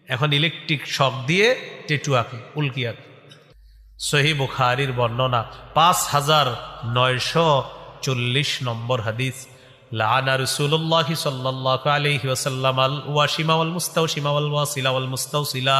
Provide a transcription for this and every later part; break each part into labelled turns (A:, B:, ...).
A: এখন electric shock দিয়ে টেটু আঁকে, উল্কি আঁকে। সহিহ বুখারীর বর্ণনা 5940 নম্বর হাদিস, লাআনা রাসূলুল্লাহি সাল্লাল্লাহু আলাইহি ওয়াসাল্লাম আল ওয়াশিমা ওয়াল মুস্তাওশিমা ওয়াল ওয়াসিলা ওয়াল মুস্তাওসিলা।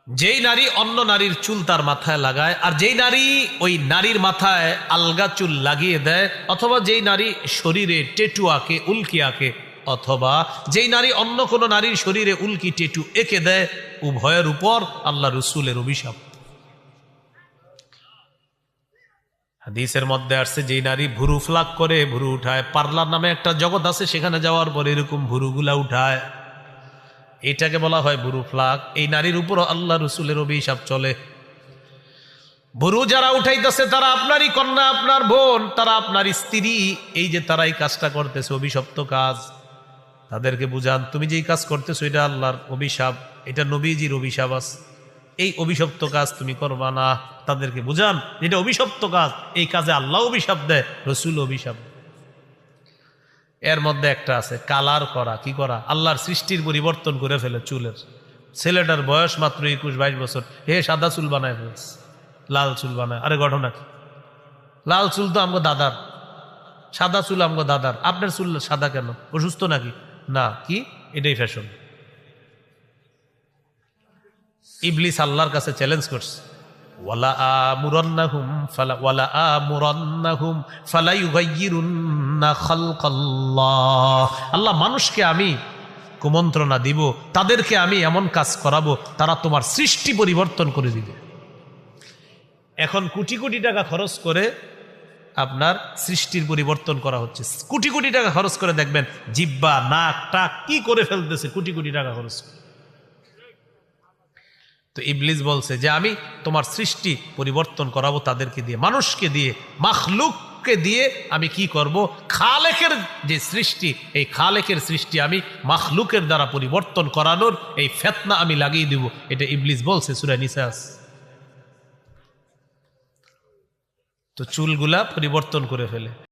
A: যেই নারী অন্য নারীর চুল তার মাথায় লাগায়, আর যেই নারী ওই নারীর মাথায় আলগা চুল লাগিয়ে দেয়, অথবা যেই নারী শরীরে টেটু আঁকে, উল্কি আঁকে, অথবা যেই নারী অন্য কোনো নারীর শরীরে উল্কি টেটু এঁকে দেয়, উভয়ের উপর আল্লাহ রসুলের অভিশাপ। হাদিসের মধ্যে আসছে, যেই নারী ভুরু ফ্লাক করে, ভুরু উঠায়, পার্লার নামে একটা জগৎ আছে, সেখানে যাওয়ার পর এরকম ভুরুগুলা উঠায়, এটাকে বলা হয় ভুরু ফ্লাক। এই নারীর উপর আল্লাহ রসুলের অভিশাপ চলে। ভুরু যারা উঠাইতেছে তারা আপনারই কন্যা, আপনার বোন, তারা আপনার স্ত্রী। এই যে তারা এই কাজটা করতেছে, অভিশপ্ত কাজ, তাদেরকে বুঝান তুমি যেই কাজ করতেছো এটা আল্লাহর অভিশাপ, এটা নবীজির অভিশাপ আছে, এই অভিশপ্ত কাজ তুমি করবা না। তাদেরকে বুঝান এটা অভিশপ্ত কাজ, এই কাজে আল্লাহ অভিশাপ দেয়, রসুল অভিশাপ। এর মধ্যে একটা আছে কালার করা। কি করা? আল্লাহর সৃষ্টির পরিবর্তন করে ফেলে চুলের। ছেলেটার বয়স মাত্র 21-22 বছর, হে সাদা চুল বানায় ফেলছে, লাল চুল বানায়। আরে ঘটনা কি? লাল চুল তো আমগো দাদার, সাদা চুল আমগো দাদার, আপনার চুল সাদা কেন? অসুস্থ নাকি? না, কি এটাই ফ্যাশন। ইবলিস আল্লাহর কাছে চ্যালেঞ্জ করছে, ওয়ালা আমুরান্নাহুম ফালা ইউগাইয়িরুন্না খালকাল্লাহ। আল্লাহ মানুষকে আমি কুমন্ত্রণা দিব, তাদেরকে আমি এমন কাজ করাবো তারা তোমার সৃষ্টি পরিবর্তন করে দিবে। এখন কোটি কোটি টাকা খরচ করে আপনার সৃষ্টির পরিবর্তন করা হচ্ছে, কোটি কোটি টাকা খরচ করে দেখবেন জিব্বা, নাক, টাক কি করে ফেলতেছে, কোটি কোটি টাকা খরচ করে। তো ইবলিস বলছে যে আমি তোমার সৃষ্টি পরিবর্তন করাবো তাদেরকে দিয়ে, মানুষকে দিয়ে, মাখলুককে দিয়ে। আমি কি করব? খালেকের যে সৃষ্টি, এই খালেকের সৃষ্টি আমি মাখলুকের দ্বারা পরিবর্তন করানোর এই ফিতনা আমি লাগিয়ে দিব। এটা ইবলিস বলছে সূরা নিসা। তো চুলগুলা পরিবর্তন করে ফেলে।